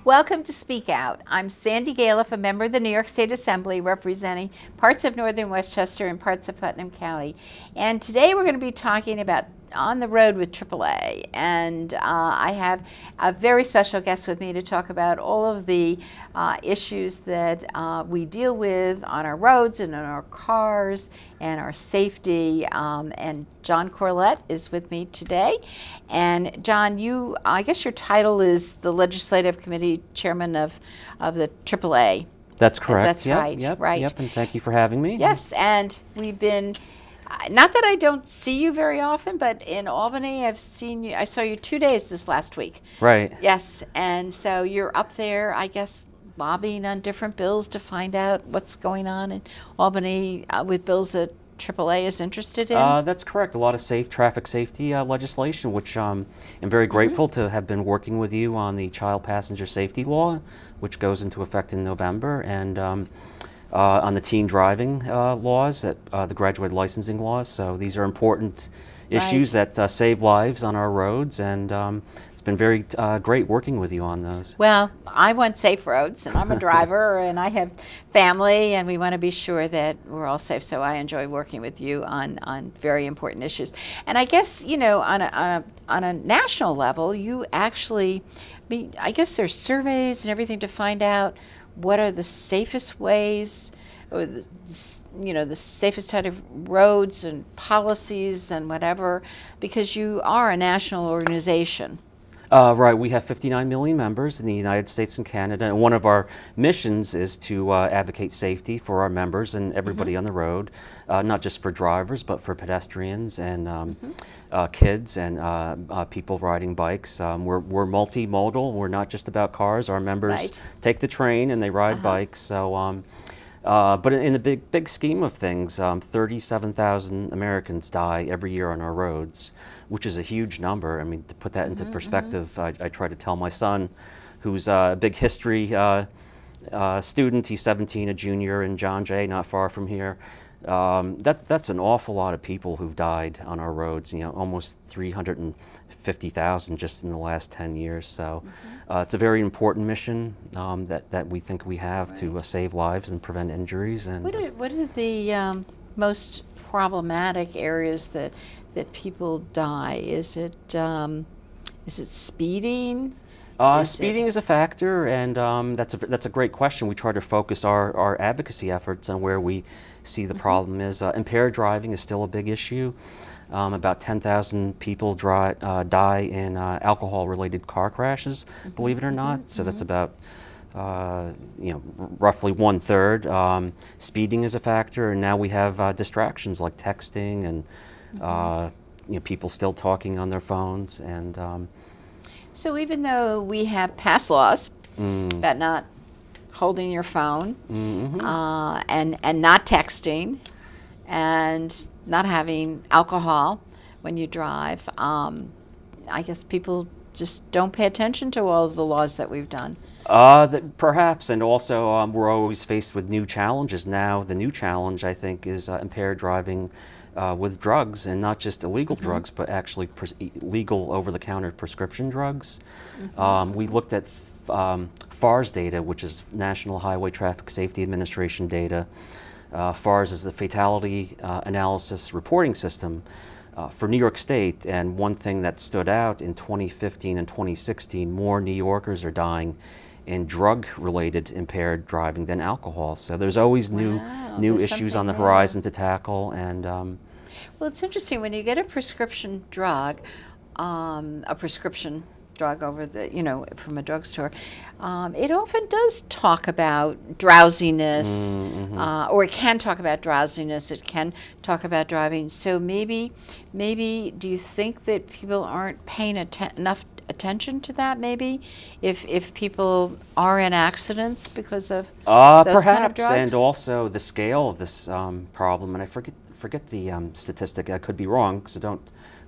Welcome to Speak Out. I'm Sandy Galef, a member of the New York State Assembly representing parts of northern Westchester and parts of Putnam County. And today we're going to be talking about On the Road with AAA. And I have a very special guest with me to talk about all of the issues that we deal with on our roads and in our cars and our safety. And John Corlett is with me today. And John, I guess your title is the Legislative Committee Chairman of the AAA. That's correct. That's right. Yep, and thank you for having me. Yes, and we've been, not that I don't see you very often, but in Albany I saw you 2 days this last week. Right. Yes, and so you're up there, I guess, lobbying on different bills to find out what's going on in Albany with bills that AAA is interested in? That's correct. A lot of traffic safety legislation, which I'm very grateful to have been working with you on the child passenger safety law, which goes into effect in November, and on the teen driving laws, the graduate licensing laws. So these are important issues that save lives on our roads, and it's been very great working with you on those. Well, I want safe roads, and I'm a driver, and I have family, and we want to be sure that we're all safe. So I enjoy working with you on very important issues. And I guess, on a national level, you actually, I guess there's surveys and everything to find out what are the safest ways, or the safest type of roads and policies and whatever, because you are a national organization. Right, we have 59 million members in the United States and Canada, and one of our missions is to advocate safety for our members and everybody on the road, not just for drivers, but for pedestrians and kids and people riding bikes. We're multimodal. We're not just about cars. Our members take the train and they ride bikes. So, but in the big scheme of things, 37,000 Americans die every year on our roads, which is a huge number. I mean, to put that into perspective, I try to tell my son, who's a big history student, he's 17, a junior in John Jay, not far from here. That's an awful lot of people who've died on our roads, almost 350,000 just in the last 10 years. So it's a very important mission that we think we have to save lives and prevent injuries. And what are the most problematic areas that people die? Is it speeding? Speeding is a factor, and that's a great question. We try to focus our advocacy efforts on where we see the problem is. Impaired driving is still a big issue. About 10,000 people die in alcohol-related car crashes, believe it or not. So that's about roughly 1/3. Speeding is a factor, and now we have distractions like texting and people still talking on their phones. And so even though we have passed laws about not holding your phone and not texting and not having alcohol when you drive, I guess people just don't pay attention to all of the laws that we've done. Perhaps, and also we're always faced with new challenges. Now the new challenge, I think, is impaired driving with drugs, and not just illegal drugs, but actually legal over-the-counter prescription drugs. We looked at FARS data, which is National Highway Traffic Safety Administration data. FARS is the Fatality Analysis Reporting System for New York State, and one thing that stood out in 2015 and 2016, more New Yorkers are dying in drug-related impaired driving than alcohol. So there's always new issues on the horizon to tackle. And well, it's interesting when you get a prescription drug over the, from a drugstore, it often does talk about drowsiness, or it can talk about drowsiness, it can talk about driving. So maybe do you think that people aren't paying enough attention to that, maybe, if people are in accidents because of those perhaps, kind of drugs? And also the scale of this problem, and I forget the statistic, I could be wrong, so don't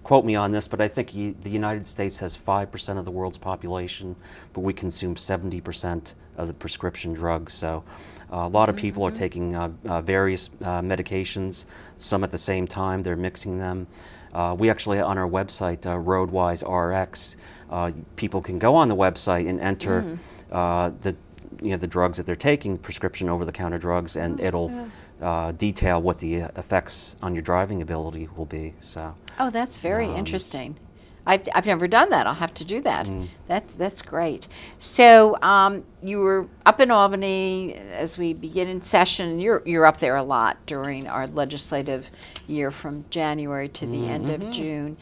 quote me on this, but I think the United States has 5% of the world's population, but we consume 70% of the prescription drugs. So a lot of people are taking various medications, some at the same time. They're mixing them. We actually, on our website, Roadwise RX, people can go on the website and enter the drugs that they're taking, prescription over-the-counter drugs, and it'll detail what the effects on your driving ability will be. So. Oh, that's very interesting. I've never done that. I'll have to do that. That's great. So you were up in Albany as we begin in session. You're up there a lot during our legislative year from January to the end of June.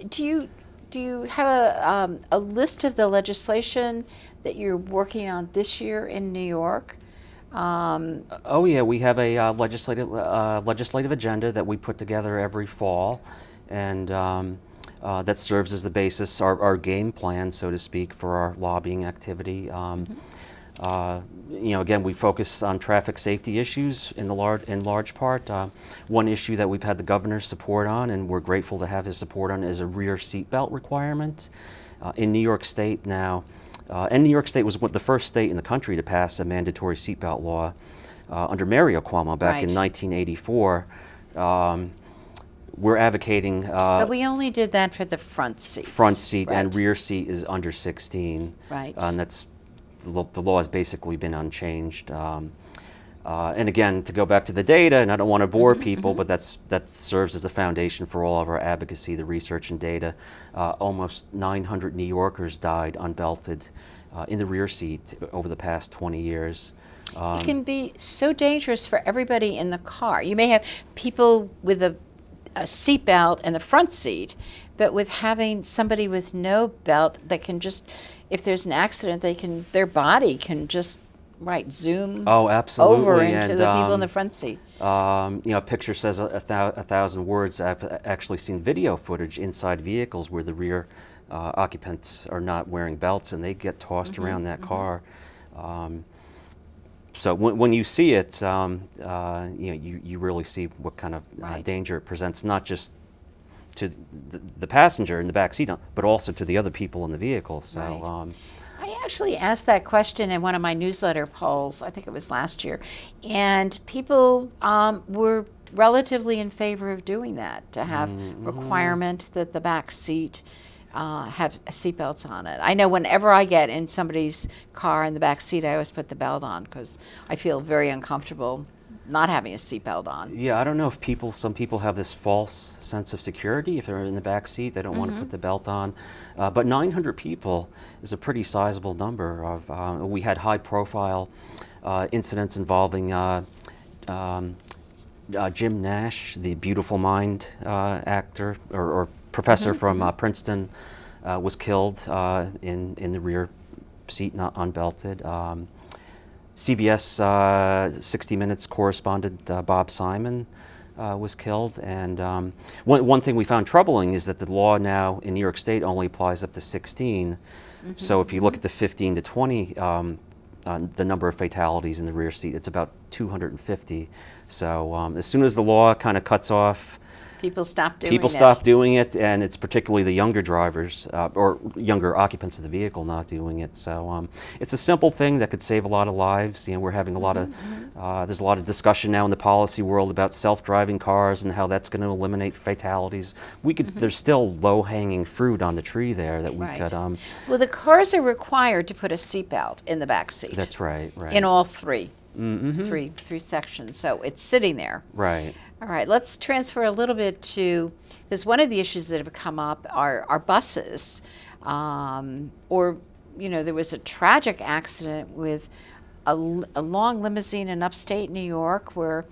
Do you have a list of the legislation that you're working on this year in New York? Oh yeah, we have a legislative agenda that we put together every fall, and that serves as the basis, our game plan, so to speak, for our lobbying activity. Again, we focus on traffic safety issues in large part. One issue that we've had the governor's support on, and we're grateful to have his support on, is a rear seatbelt requirement. In New York State now, and New York State was the first state in the country to pass a mandatory seatbelt law under Mario Cuomo back in 1984. We're advocating. But we only did that for the front seats. Front seat and rear seat is under 16. Right. And that's the law has basically been unchanged. And again, to go back to the data, and I don't want to bore people, but that serves as the foundation for all of our advocacy, the research and data. Almost 900 New Yorkers died unbelted in the rear seat over the past 20 years. It can be so dangerous for everybody in the car. You may have people with a seatbelt in the front seat, but with having somebody with no belt that can just, if there's an accident, their body can just zoom over into the people in the front seat. A picture says a thousand words. I've actually seen video footage inside vehicles where the rear occupants are not wearing belts and they get tossed around that car. So when you see it, you really see what kind of danger it presents, not just to the passenger in the back seat, but also to the other people in the vehicle. So. I actually asked that question in one of my newsletter polls, I think it was last year, and people were relatively in favor of doing that, to have requirement that the back seat have seatbelts on it. I know whenever I get in somebody's car in the back seat, I always put the belt on because I feel very uncomfortable not having a seatbelt on. Yeah, I don't know if some people have this false sense of security if they're in the back seat. They don't want to put the belt on. But 900 people is a pretty sizable number. We had high-profile incidents involving Jim Nash, the Beautiful Mind actor or professor from Princeton, was killed in the rear seat, not unbelted. CBS 60 Minutes correspondent Bob Simon was killed. And one thing we found troubling is that the law now in New York State only applies up to 16. So if you look at the 15 to 20, the number of fatalities in the rear seat, it's about 250. So as soon as the law kind of cuts off, people stop doing it, and it's particularly the younger drivers or younger occupants of the vehicle not doing it. So it's a simple thing that could save a lot of lives. We're having a lot of there's a lot of discussion now in the policy world about self-driving cars and how that's going to eliminate fatalities. There's still low-hanging fruit on the tree there that we could. Well, the cars are required to put a seatbelt in the back seat. That's right. In all three sections. So it's sitting there. Right. All right, let's transfer a little bit to, because one of the issues that have come up are buses, or, there was a tragic accident with a long limousine in upstate New York where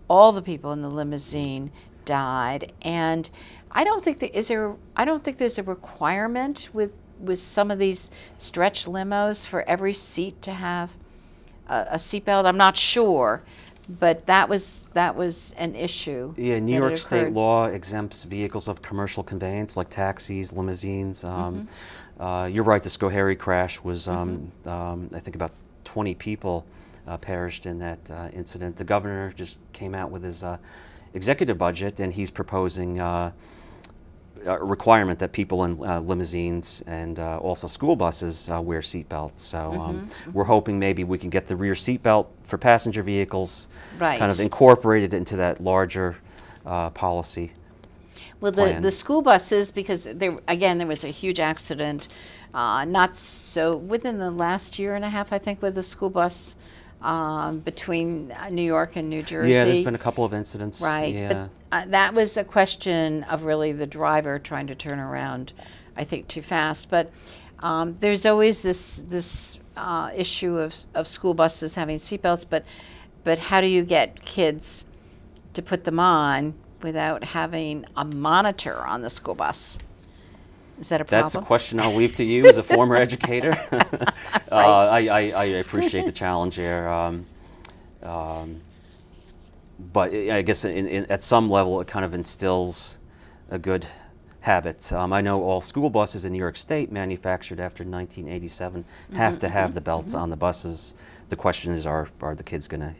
all the people in the limousine died. And I don't think there's a requirement with some of these stretch limos for every seat to have a seatbelt. I'm not sure. But that was an issue. Yeah, New York State law exempts vehicles of commercial conveyance like taxis, limousines. You're right, the Schoharie crash was, I think about 20 people perished in that incident. The governor just came out with his executive budget, and he's proposing a requirement that people in limousines and also school buses wear seatbelts. So we're hoping maybe we can get the rear seatbelt for passenger vehicles kind of incorporated into that larger policy. Well, the school buses, because there was a huge accident, not so within the last year and a half, I think, with a school bus between New York and New Jersey. Yeah, there's been a couple of incidents. Right, yeah. but that was a question of really the driver trying to turn around, I think, too fast. But there's always this issue of school buses having seatbelts, but how do you get kids to put them on without having a monitor on the school bus? Is that a problem? That's a question I'll leave to you as a former educator. Right. I appreciate the challenge there. But I guess at some level it kind of instills a good habit. I know all school buses in New York State manufactured after 1987 have to have the belts on the buses. The question is, are the kids going to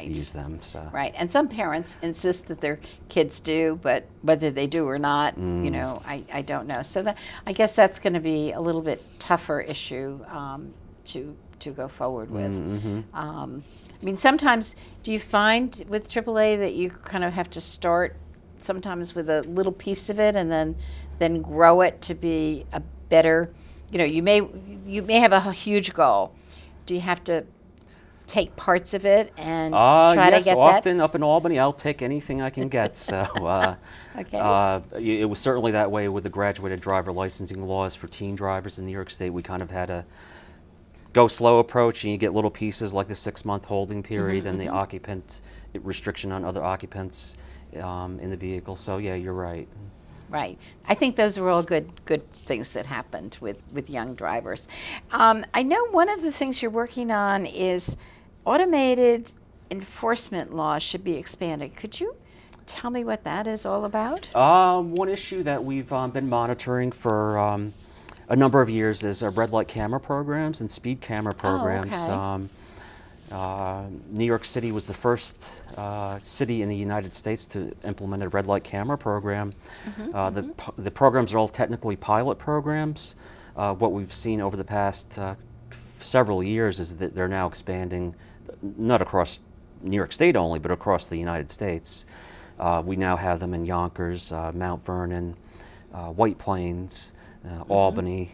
use them? So. Right, and some parents insist that their kids do, but whether they do or not, you know, I don't know. So I guess that's going to be a little bit tougher issue to go forward with. I mean, sometimes, do you find with AAA that you kind of have to start sometimes with a little piece of it and then grow it to be a better, you know, you may have a huge goal. Do you have to take parts of it and try to get that? Often up in Albany, I'll take anything I can get. So it was certainly that way with the graduated driver licensing laws for teen drivers in New York State. We kind of had a go slow approach, and you get little pieces like the 6-month holding period and the occupant restriction on other occupants in the vehicle. So yeah, you're right. Right. I think those are all good things that happened with young drivers. I know one of the things you're working on is automated enforcement laws should be expanded. Could you tell me what that is all about? One issue that we've been monitoring for a number of years is red light camera programs and speed camera programs. New York City was the first city in the United States to implement a red light camera program. The programs are all technically pilot programs. What we've seen over the past several years is that they're now expanding, not across New York State only, but across the United States. We now have them in Yonkers, Mount Vernon, White Plains, Albany.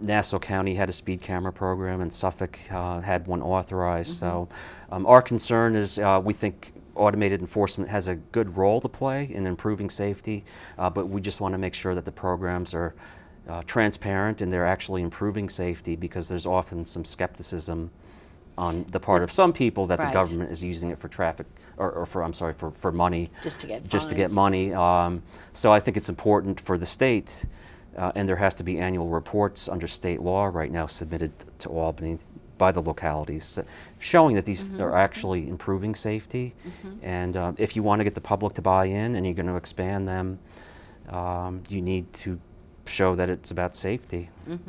Nassau County had a speed camera program, and Suffolk had one authorized. So our concern is we think automated enforcement has a good role to play in improving safety, but we just want to make sure that the programs are transparent and they're actually improving safety, because there's often some skepticism on the part of some people that the government is using it for traffic, or for money. Just to get fines. Just to get money. So I think it's important for the state, and there has to be annual reports under state law right now submitted to Albany by the localities, showing that these are actually improving safety. And if you want to get the public to buy in and you're going to expand them, you need to show that it's about safety. A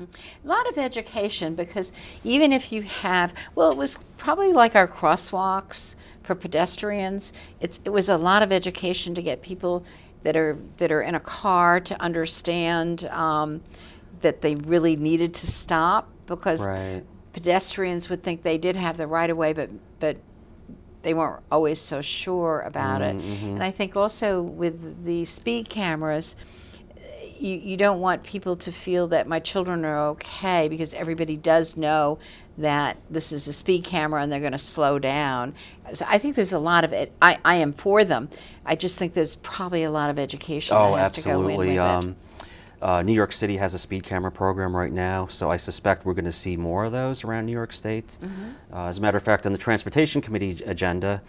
lot of education, because even if you have, well, it was probably like our crosswalks for pedestrians. It was a lot of education to get people that are in a car to understand that they really needed to stop, because pedestrians would think they did have the right of way, but they weren't always so sure about it. And I think also with the speed cameras, you don't want people to feel that my children are okay, because everybody does know that this is a speed camera and they're going to slow down. So I think there's a lot of it. I am for them. I just think there's probably a lot of education that has to go in with it. New York City has a speed camera program right now, so I suspect we're going to see more of those around New York State. As a matter of fact, on the Transportation Committee agenda,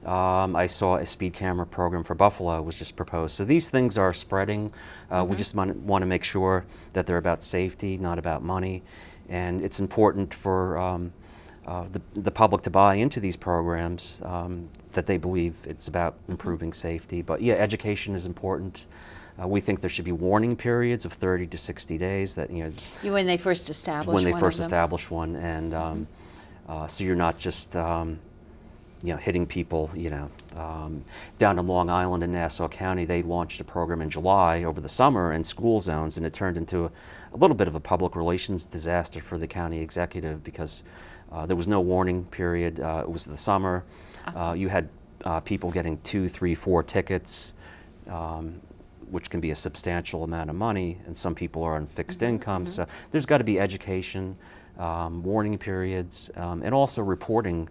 I saw a speed camera program for Buffalo was just proposed. So these things are spreading. We just want to make sure that they're about safety, not about money. And it's important for the public to buy into these programs, that they believe it's about improving safety. But yeah, education is important. We think there should be warning periods of 30 to 60 days. That when they first establish establish one, and so you're not just hitting people, down in Long Island in Nassau County, they launched a program in July over the summer in school zones, and it turned into a little bit of a public relations disaster for the county executive because there was no warning period. It was the summer. You had people getting 2, 3, 4 tickets, which can be a substantial amount of money, and some people are on fixed income. So there's got to be education, warning periods, and also reporting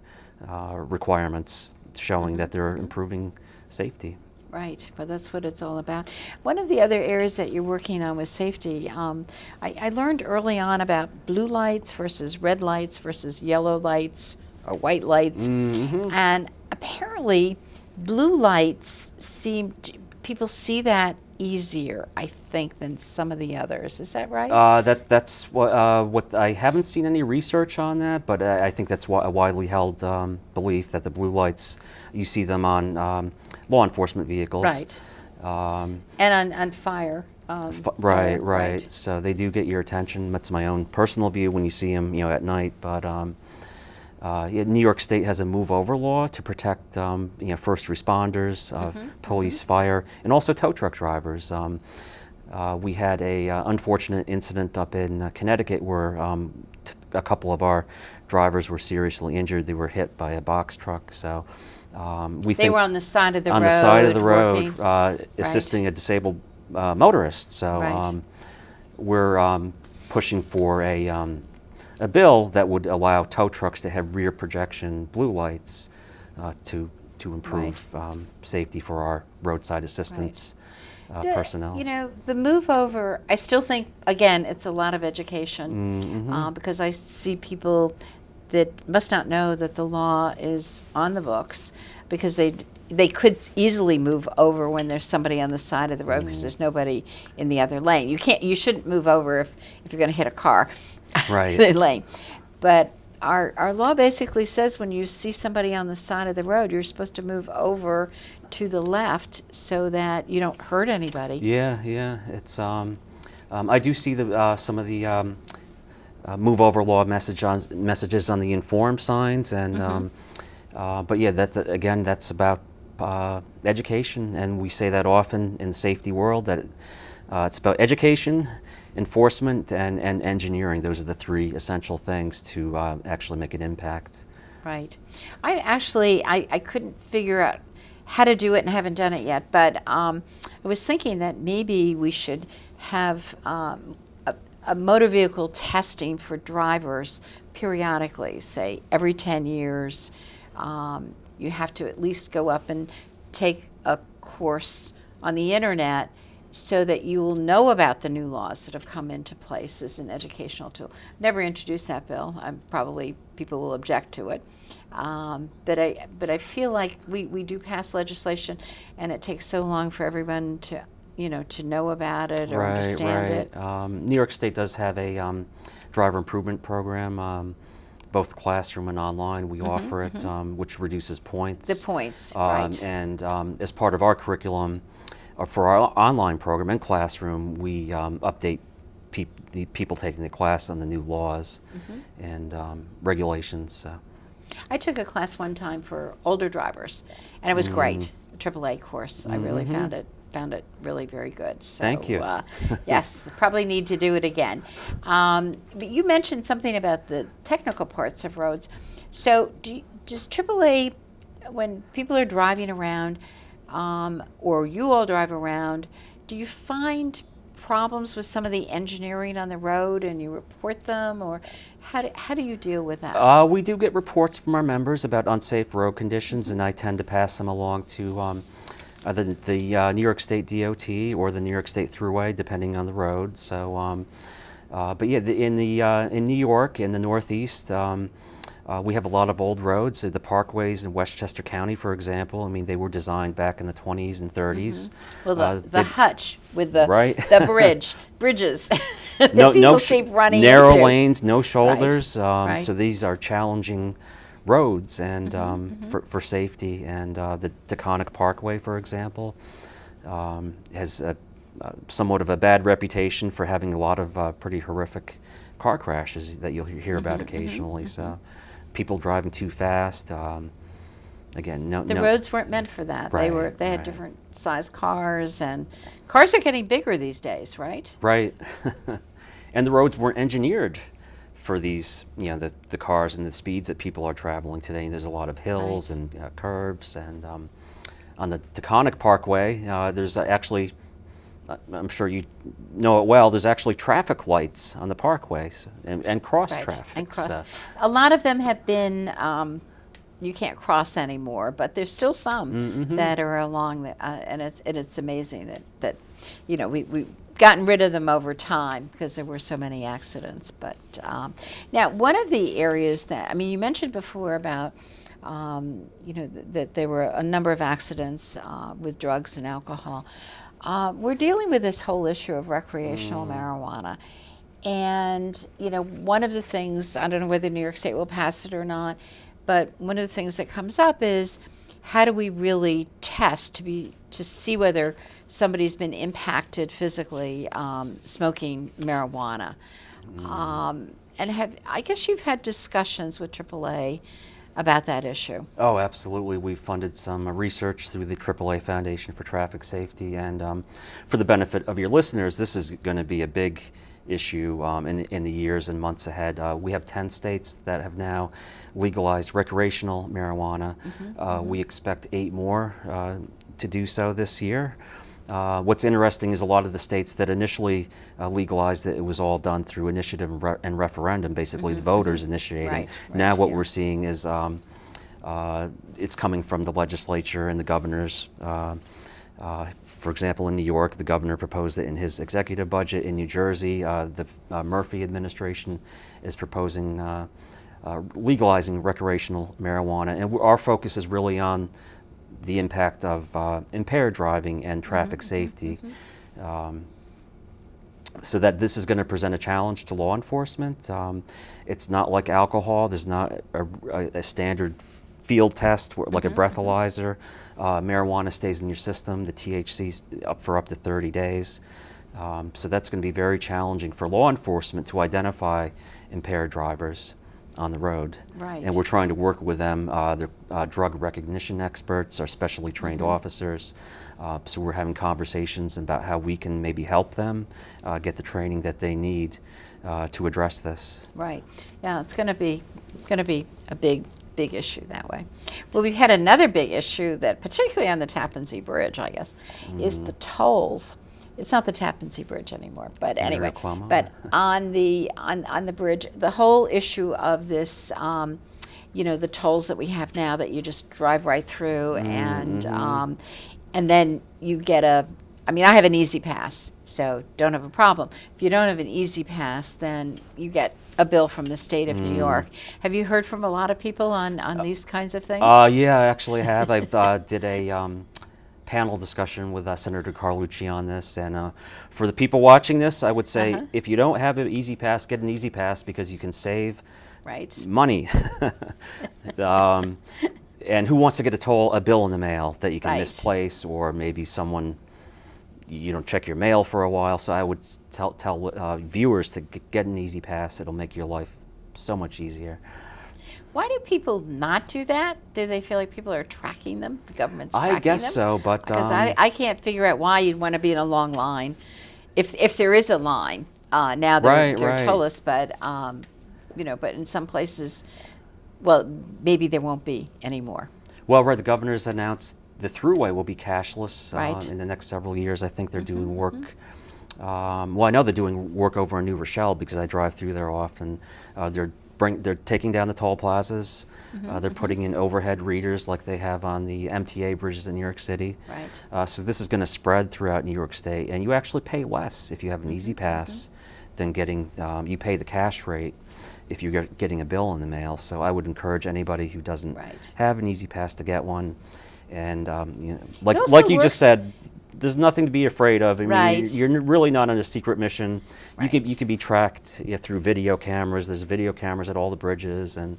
requirements showing that they're improving safety. Right, but that's what it's all about. One of the other areas that you're working on with safety, I learned early on about blue lights versus red lights versus yellow lights or white lights, and apparently blue lights people see that easier, I think, than some of the others. Is that right? That's what I haven't seen any research on that, but I think that's a widely held belief that the blue lights, you see them on law enforcement vehicles. Right. And on fire. Right. So they do get your attention. That's my own personal view when you see them, at night. But New York State has a move-over law to protect, first responders, police, fire, and also tow truck drivers. We had a unfortunate incident up in Connecticut where a couple of our drivers were seriously injured. They were hit by a box truck. So they were on the side of the road. On the side of the road, assisting a disabled motorist. So we're pushing for a bill that would allow tow trucks to have rear projection blue lights to improve safety for our roadside assistance personnel. The move over, I still think, again, it's a lot of education because I see people that must not know that the law is on the books because they could easily move over when there's somebody on the side of the road because there's nobody in the other lane. You shouldn't move over if you're going to hit a car. Right. The lane. But our law basically says when you see somebody on the side of the road, you're supposed to move over to the left so that you don't hurt anybody. Yeah. It's I do see some of the move over law messages on the inform signs, and but yeah, that's about education, and we say that often in the safety world that it's about education, enforcement, and engineering. Those are the 3 essential things to actually make an impact. Right. I couldn't figure out how to do it and haven't done it yet, but I was thinking that maybe we should have a motor vehicle testing for drivers periodically, say every 10 years. You have to at least go up and take a course on the internet so that you will know about the new laws that have come into place as an educational tool. Never introduced that bill. Probably people will object to it. But I feel like we do pass legislation, and it takes so long for everyone to know about it or understand it. New York State does have a driver improvement program, both classroom and online. We offer it, which reduces points. The points, right. And as part of our curriculum, for our online program and classroom, we update the people taking the class on the new laws and regulations. I took a class one time for older drivers, and it was great. A AAA course. I really found it really very good. So, thank you. Yes, probably need to do it again. But you mentioned something about the technical parts of roads. So does AAA, when people are driving around, or you all drive around, do you find problems with some of the engineering on the road and you report them, or how do you deal with that? We do get reports from our members about unsafe road conditions, and I tend to pass them along to the New York State DOT or the New York State Thruway, depending on the road. So, but yeah, in New York, in the Northeast, we have a lot of old roads. The parkways in Westchester County, for example, I mean, they were designed back in the 20s and 30s. Well, the hutch with the bridges that no people keep running narrow into. lanes, no shoulders. So these are challenging roads and for safety. And the Taconic Parkway, for example, has somewhat of a bad reputation for having a lot of pretty horrific car crashes that you'll hear about occasionally. So people driving too fast, again, The roads weren't meant for that. Right, They had right. different size cars, and cars are getting bigger these days, right? Right. And the roads weren't engineered for these, the cars and the speeds that people are traveling today. There's a lot of hills Right. and curves, and on the Taconic Parkway, there's actually, I'm sure you know it well, there's actually traffic lights on the parkways and cross Right. traffic. And cross. A lot of them have been. You can't cross anymore, but there's still some that are along the, and it's amazing that we've gotten rid of them over time because there were so many accidents. But now, one of the areas that you mentioned before about that there were a number of accidents with drugs and alcohol. We're dealing with this whole issue of recreational marijuana. And, one of the things, I don't know whether New York State will pass it or not, but one of the things that comes up is how do we really test to see whether somebody's been impacted physically smoking marijuana? And I guess you've had discussions with AAA about that issue. Oh, absolutely. We've funded some research through the AAA Foundation for Traffic Safety, and for the benefit of your listeners, this is going to be a big issue in the years and months ahead. We have 10 states that have now legalized recreational marijuana. We expect 8 more to do so this year. What's interesting is a lot of the states that initially legalized it was all done through initiative and referendum, basically the voters initiating. Right, Now what yeah. we're seeing is it's coming from the legislature and the governors. For example, in New York, the governor proposed it in his executive budget. In New Jersey, the Murphy administration is proposing legalizing recreational marijuana. And our focus is really on the impact of impaired driving and traffic safety. So that this is going to present a challenge to law enforcement. It's not like alcohol. There's not a standard field test like a breathalyzer. Marijuana stays in your system. The THC's up to 30 days. So that's going to be very challenging for law enforcement to identify impaired drivers on the road. Right. And we're trying to work with them. They're drug recognition experts, are specially trained officers. So we're having conversations about how we can maybe help them get the training that they need to address this. Right. Yeah, it's going to be a big issue that way. Well, we've had another big issue that, particularly on the Tappan Zee Bridge, I guess, is the tolls. It's not the Tappan Zee Bridge anymore, but anyway. But on the bridge, the whole issue of this, the tolls that we have now that you just drive right through, and then you get I have an Easy Pass, so don't have a problem. If you don't have an Easy Pass, then you get a bill from the state of New York. Have you heard from a lot of people on these kinds of things? Yeah, I actually have. I did a panel discussion with Senator Carlucci on this, and for the people watching this, I would say if you don't have an Easy Pass, get an Easy Pass because you can save money. And who wants to get a bill in the mail that you can misplace, or maybe someone you don't check your mail for a while? So I would tell viewers to get an Easy Pass. It'll make your life so much easier. Why do people not do that? Do they feel like people are tracking them? The government's tracking them? I guess so, but because I can't figure out why you'd want to be in a long line, if there is a line. Now they're tollless, but but in some places, well, maybe there won't be anymore. Well, the governor's announced the thruway will be cashless in the next several years. I think they're doing work. Well, I know they're doing work over in New Rochelle because I drive through there often. They're taking down the toll plazas. They're putting in overhead readers like they have on the MTA bridges in New York City. Right. So this is going to spread throughout New York State, and you actually pay less if you have an Easy Pass than getting. You pay the cash rate if you're getting a bill in the mail. So I would encourage anybody who doesn't have an Easy Pass to get one. And like you just said, there's nothing to be afraid of. I mean, you're really not on a secret mission. You could be tracked through video cameras. There's video cameras at all the bridges and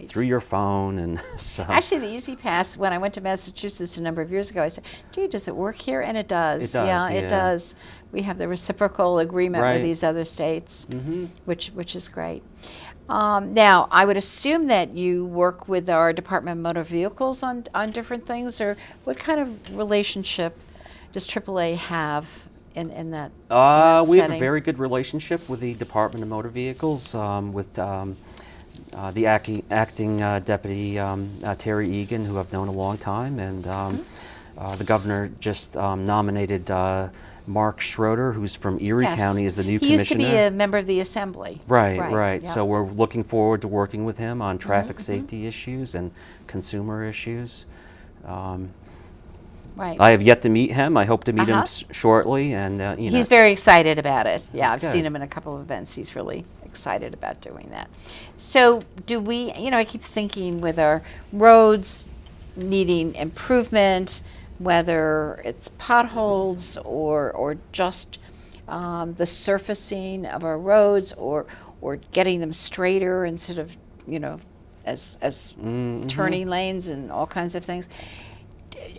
through your phone. And so. Actually, the Easy Pass, when I went to Massachusetts a number of years ago, I said, "Gee, does it work here?" And it does. It does. It does. We have the reciprocal agreement with these other states, which is great. Now, I would assume that you work with our Department of Motor Vehicles on different things, or what kind of relationship does AAA have in that We have a setting? very good relationship with the Department of Motor Vehicles, with the acting deputy Terry Egan, who I've known a long time, and the governor just nominated Mark Schroeder, who's from Erie Yes. County, as the new He commissioner. used to be a member of the Assembly. Right. Yep. So we're looking forward to working with him on traffic safety issues and consumer issues. Right. I have yet to meet him. I hope to meet him shortly, and you know. He's very excited about it. Yeah, I've Good. seen him in a couple of events. He's really excited about doing that. So do we, I keep thinking with our roads needing improvement, whether it's potholes or just the surfacing of our roads or getting them straighter instead of, as turning lanes and all kinds of things.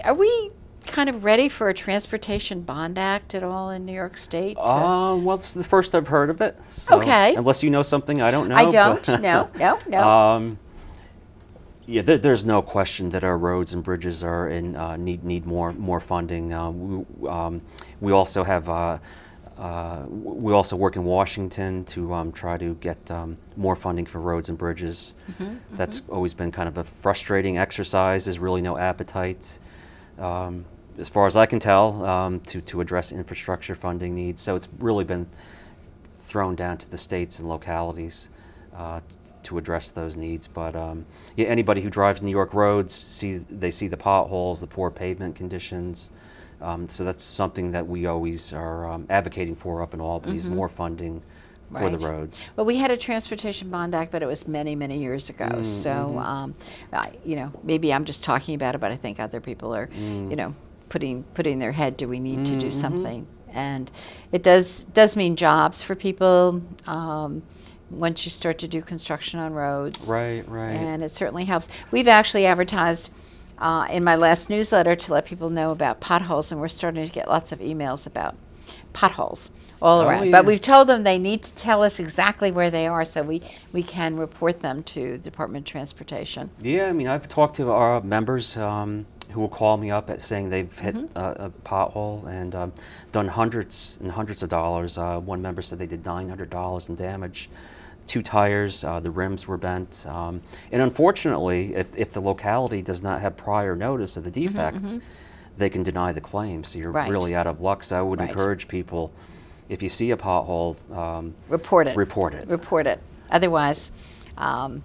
Are we kind of ready for a Transportation Bond Act at all in New York State? Well, it's the first I've heard of it. So Okay. Unless you know something I don't know. I don't. But No. Yeah, there's no question that our roads and bridges are in need more funding. We also have we also work in Washington to try to get more funding for roads and bridges. That's always been kind of a frustrating exercise. There's really no appetite, as far as I can tell, to address infrastructure funding needs. So it's really been thrown down to the states and localities to address those needs. But yeah, anybody who drives New York roads see the potholes, the poor pavement conditions. So that's something that we always are advocating for up in Albany, is more funding for the roads. Well, we had a Transportation Bond Act, but it was many, many years ago. So, maybe I'm just talking about it, but I think other people are, putting their head, do we need to do something? And it does mean jobs for people once you start to do construction on roads. Right. And it certainly helps. We've actually advertised in my last newsletter to let people know about potholes, and we're starting to get lots of emails about potholes all around. Yeah. But we've told them they need to tell us exactly where they are so we can report them to the Department of Transportation. Yeah, I mean, I've talked to our members who will call me up saying they've hit a pothole and done hundreds and hundreds of dollars. One member said they did $900 in damage. 2 tires, the rims were bent. And unfortunately, if the locality does not have prior notice of the defects, they can deny the claim. So you're really out of luck. So I would encourage people, if you see a pothole, report it. Report it. Otherwise,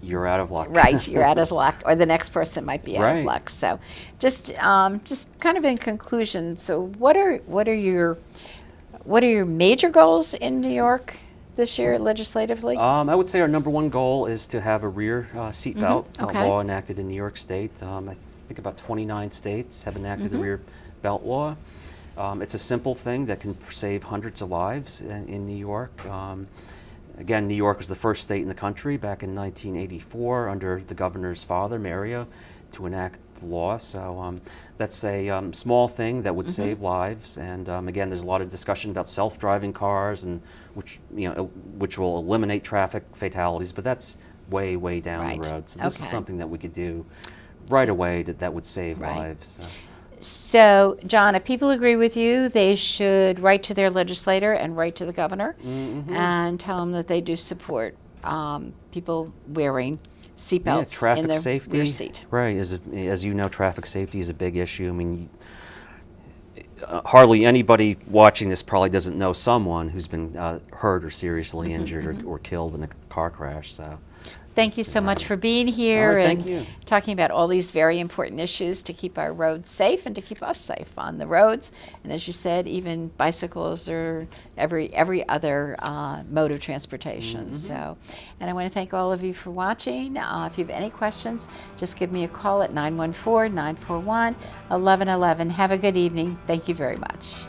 you're out of luck. Right, you're out of luck, or the next person might be out of luck. So, just kind of in conclusion, so what are your major goals in New York this year legislatively? I would say our number one goal is to have a rear seat belt law enacted in New York State. I think about 29 states have enacted the rear belt law. It's a simple thing that can save hundreds of lives in New York. Again, New York was the first state in the country back in 1984 under the governor's father, Mario, to enact the law. So that's a small thing that would save lives. And again, there's a lot of discussion about self-driving cars, and which will eliminate traffic fatalities. But that's way down the road. So this is something that we could do right away that would save lives. So, John, if people agree with you, they should write to their legislator and write to the governor and tell them that they do support people wearing seatbelts in their safety, rear seat. Right. As you know, traffic safety is a big issue. I mean, hardly anybody watching this probably doesn't know someone who's been hurt or seriously injured or killed in a car crash. So. Thank you so much for being here and talking about all these very important issues to keep our roads safe and to keep us safe on the roads. And as you said, even bicycles or every other mode of transportation. So, and I want to thank all of you for watching. If you have any questions, just give me a call at 914-941-1111. Have a good evening. Thank you very much.